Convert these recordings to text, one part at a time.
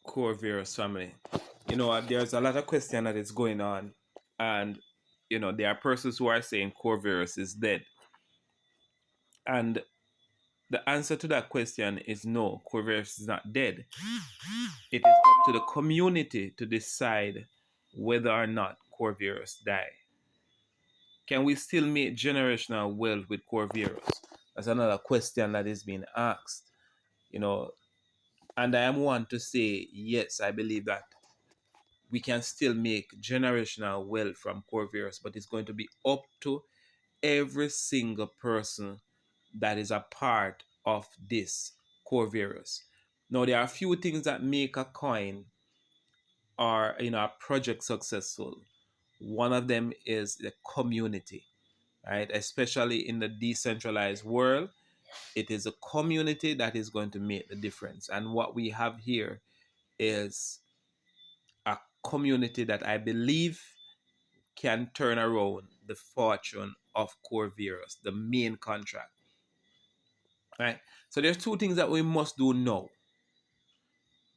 Core Virus family. There's a lot of question that is going on, and there are persons who are saying Core Virus is dead, and the answer to that question is no. Core Virus is not dead. It is up to the community to decide whether or not Core Virus die. Can we still make generational wealth with Core Virus? That's another question that is being asked. You know, and I am one to say yes. I believe that we can still make generational wealth from Core Virus, but it's going to be up to every single person that is a part of this Core Virus. Now, there are a few things that make a coin or a project successful. One of them is the community, right? Especially in the decentralized world, it is a community that is going to make the difference. And what we have here is a community that I believe can turn around the fortune of Core Virus, the main contract. Right? So there's two things that we must do now.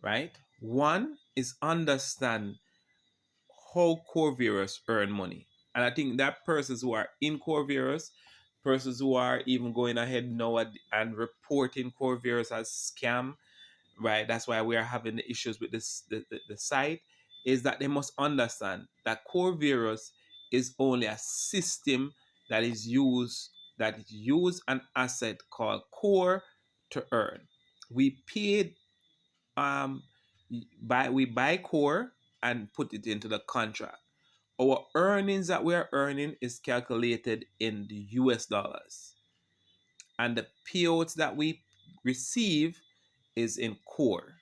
Right? One is understand how Core Virus earn money. And I think that persons who are in Core Virus, persons who are even going ahead now and reporting Core Virus as scam, right? That's why we are having the issues with the site, is that they must understand that Core Virus is only a system that use an asset called Core to earn. We paid um we buy Core and put it into the contract. Our earnings that we are earning is calculated in the US dollars, and the payouts that we receive is in Core.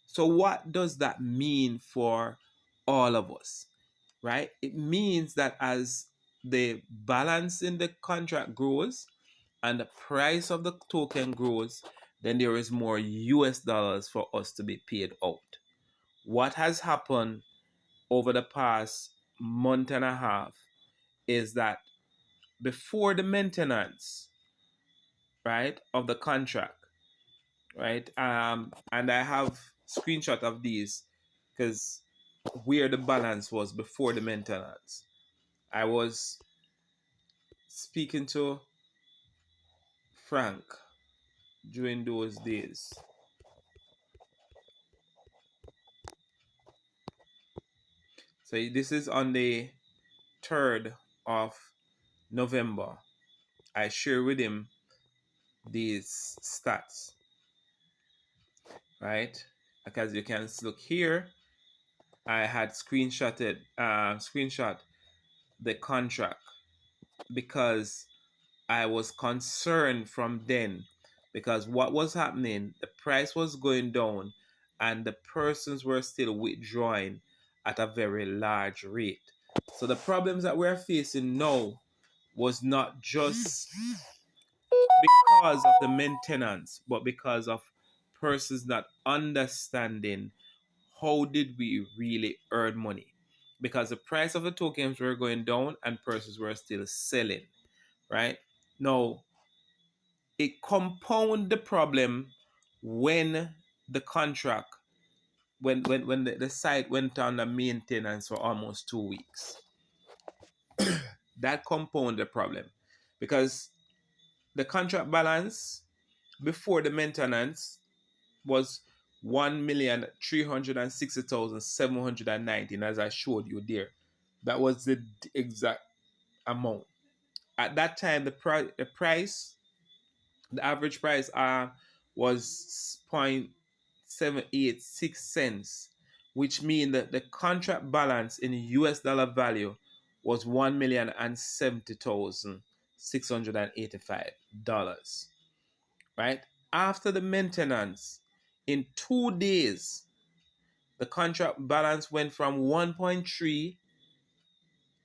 So what does that mean for all of us? Right? It means that as the balance in the contract grows and the price of the token grows, then there is more US dollars for us to be paid out. What has happened over the past month and a half is that before the maintenance, right, of the contract, right, and I have screenshot of these because where the balance was before the maintenance. I was speaking to Frank during those days. So this is on the 3rd of November. I share with him these stats, right? Because you can look here, I had screenshot the contract because I was concerned from then, because what was happening, the price was going down and the persons were still withdrawing at a very large rate. So the problems that we're facing now was not just because of the maintenance, but because of persons not understanding how did we really earn money. Because the price of the tokens were going down and persons were still selling, right? Now, it compound the problem when the contract, when the site went on the maintenance for almost 2 weeks. That compound the problem because the contract balance before the maintenance was 1,360,719, as I showed you there. That was the exact amount. At that time, the average price was 0.786 cents, which means that the contract balance in US dollar value was $1,070,685. Right? After the maintenance, in 2 days, the contract balance went from 1.3,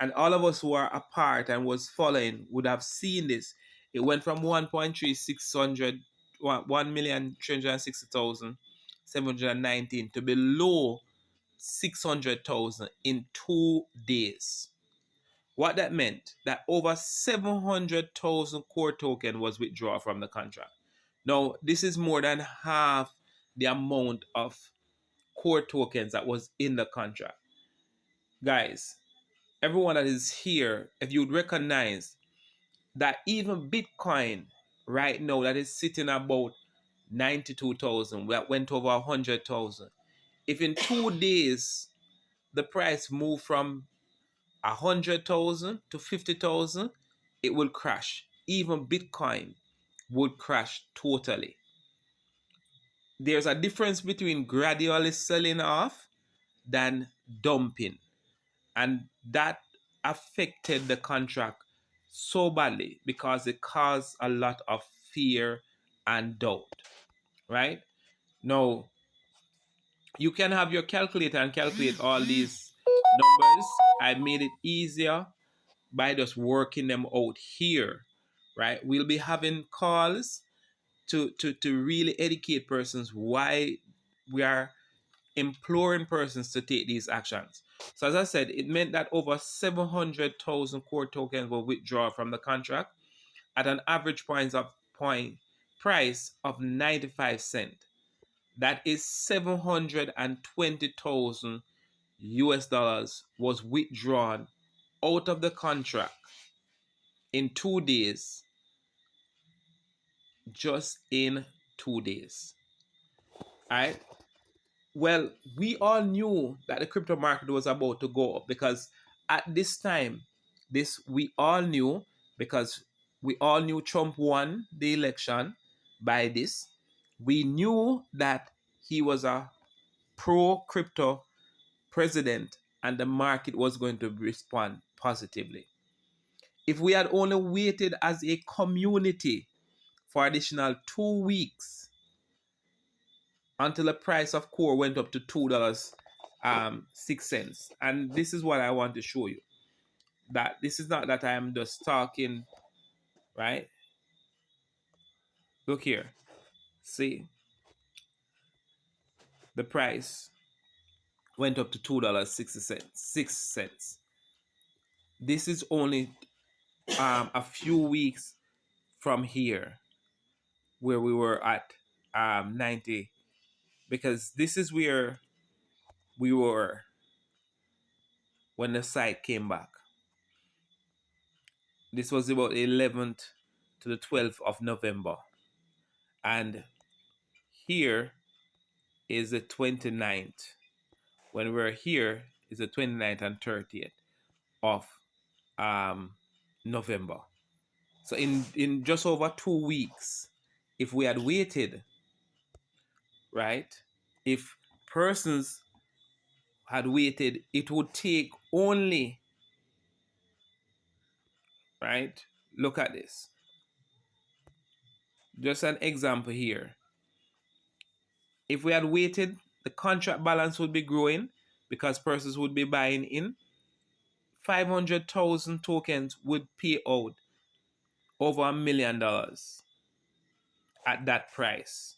and all of us who are apart and was following would have seen this. It went from 1.360,719 to below 600,000 in 2 days. What that meant, that over 700,000 core token was withdrawn from the contract. Now, this is more than half the amount of core tokens that was in the contract. Guys, everyone that is here, if you'd recognize that even Bitcoin right now that is sitting about 92,000, that went over 100,000. If in 2 days the price moved from 100,000 to 50,000, it will crash. Even Bitcoin would crash totally. There's a difference between gradually selling off than dumping, and that affected the contract so badly because it caused a lot of fear and doubt. Right now, you can have your calculator and calculate all these numbers. I made it easier by just working them out here. Right, we'll be having calls to really educate persons why we are imploring persons to take these actions. So as I said, it meant that over 700,000 core tokens were withdrawn from the contract at an average point price of 95 cents. That is 720,000 US dollars was withdrawn out of the contract in 2 days, just in 2 days. All right. Well, we all knew that the crypto market was about to go up because at this time, this we all knew because we all knew Trump won the election by this. We knew that he was a pro crypto president and the market was going to respond positively. If we had only waited as a community for additional 2 weeks until the price of core went up to $2.06. And this is what I want to show you. That this is not that I am just talking, right? Look here. See, the price went up to $2.06. This is only a few weeks from here where we were at 90, because this is where we were when the site came back. This was about the 11th to the 12th of November. And here is the 29th. When we're here is the 29th and 30th of November. So in just over 2 weeks, if we had waited, right? If persons had waited, it would take only, right? Look at this. Just an example here. If we had waited, the contract balance would be growing because persons would be buying in. 500,000 tokens would pay out over $1 million at that price.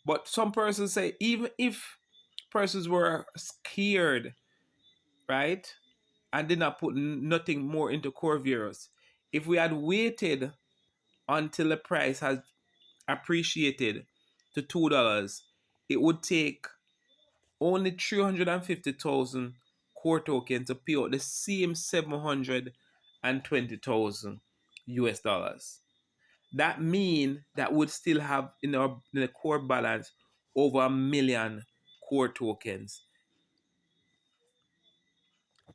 But some persons say even if persons were scared, right, and did not put nothing more into Corvirus, if we had waited until the price has appreciated to $2, it would take only 350,000 core tokens to pay out the same 720,000 US dollars. That means that would still have in the core balance over 1 million core tokens.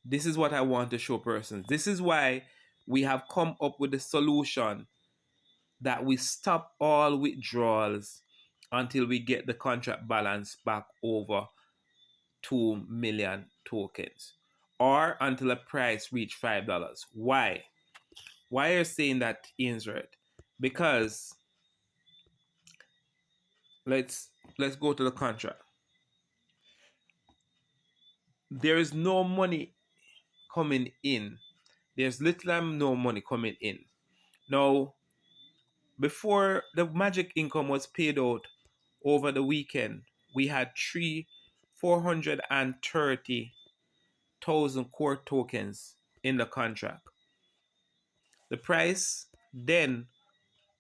This is what I want to show persons. This is why we have come up with the solution that we stop all withdrawals until we get the contract balance back over 2 million tokens, or until the price reach $5. Why? Why are you saying that, Ainsworth? Because let's go to the contract. There is no money coming in. There's little and no money coming in. Now, before the magic income was paid out over the weekend, we had 430,000 core tokens in the contract. The price then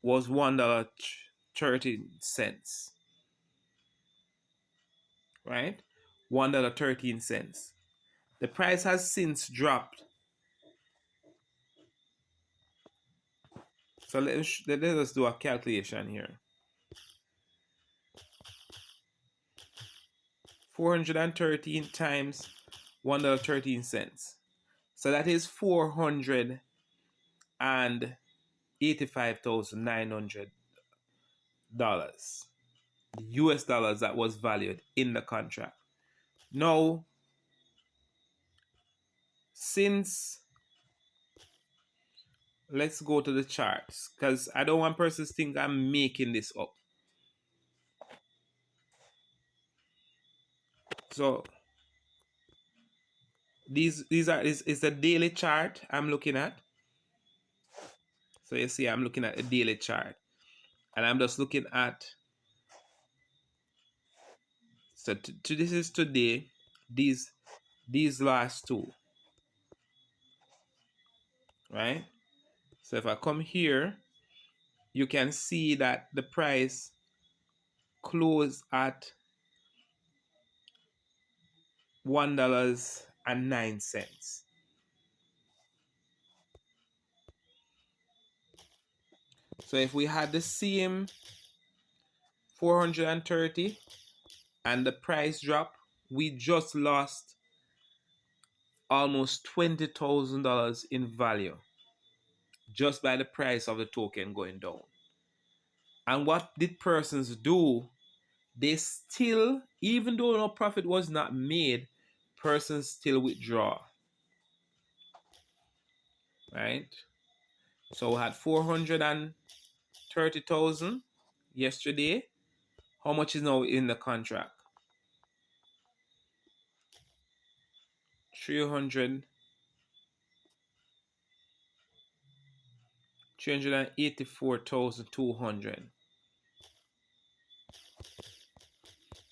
was $1.30. right? $1.13. The price has since dropped. So let us do a calculation here. 413 times $1.13. So that is $485,900 US dollars that was valued in the contract. Now, since let's go to the charts because I don't want persons to think I'm making this up. So these are is the daily chart I'm looking at. So you see, I'm looking at a daily chart, and I'm just looking at. So this is today. These last two, right? So if I come here, you can see that the price closed at $1.09. So if we had the same 430 and the price drop, we just lost almost $20,000 in value just by the price of the token going down. And what did persons do? They still, even though no profit was not made, persons still withdraw. Right? So we had 430,000 yesterday. How much is now in the contract? 300 384,200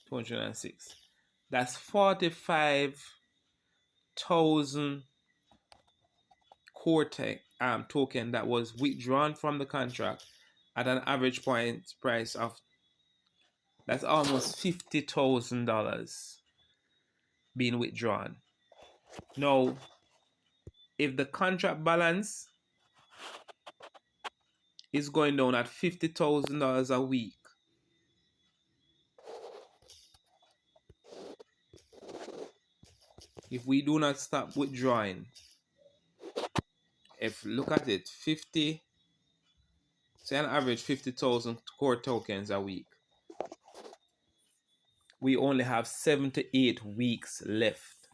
206. That's 45,000 core token that was withdrawn from the contract at an average point price of, that's almost $50,000 being withdrawn. Now, if the contract balance is going down at $50,000 a week, if we do not stop withdrawing, if look at it, 50, say an average 50,000 core tokens a week, we only have 7 to 8 weeks left.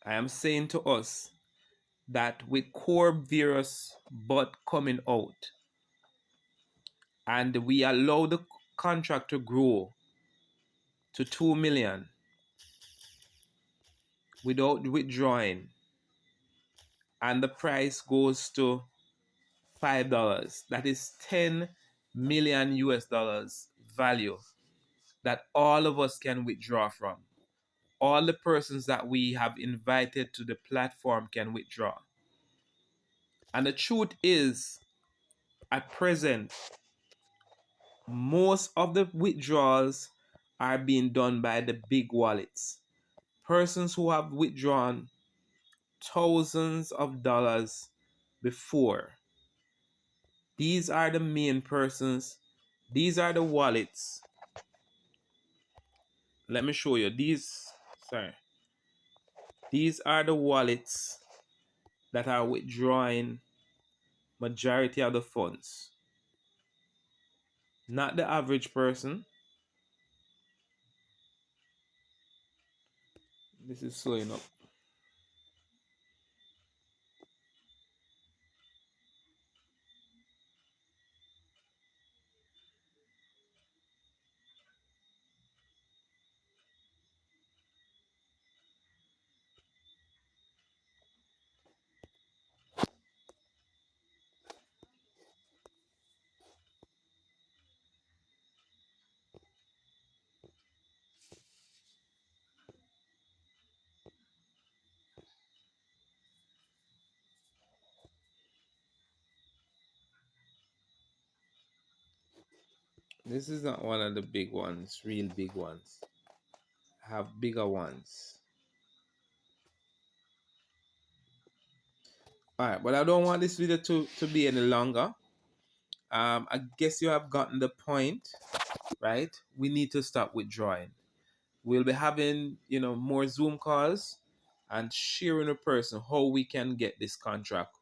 I am saying to us that with Corvirus bot coming out and we allow the contract to grow to 2 million without withdrawing, and the price goes to $5, that is 10 million US dollars value that all of us can withdraw from. All the persons that we have invited to the platform can withdraw. And the truth is, at present, most of the withdrawals are being done by the big wallets. Persons who have withdrawn thousands of dollars before. These are the main persons. These are the wallets. Let me show you. These are the wallets that are withdrawing majority of the funds. Not the average person. This is slowing up. This is not one of the big ones, real big ones. I have bigger ones. All right, but I don't want this video to be any longer. I guess you have gotten the point, right? We need to stop withdrawing. We'll be having, more Zoom calls and sharing a person how we can get this contract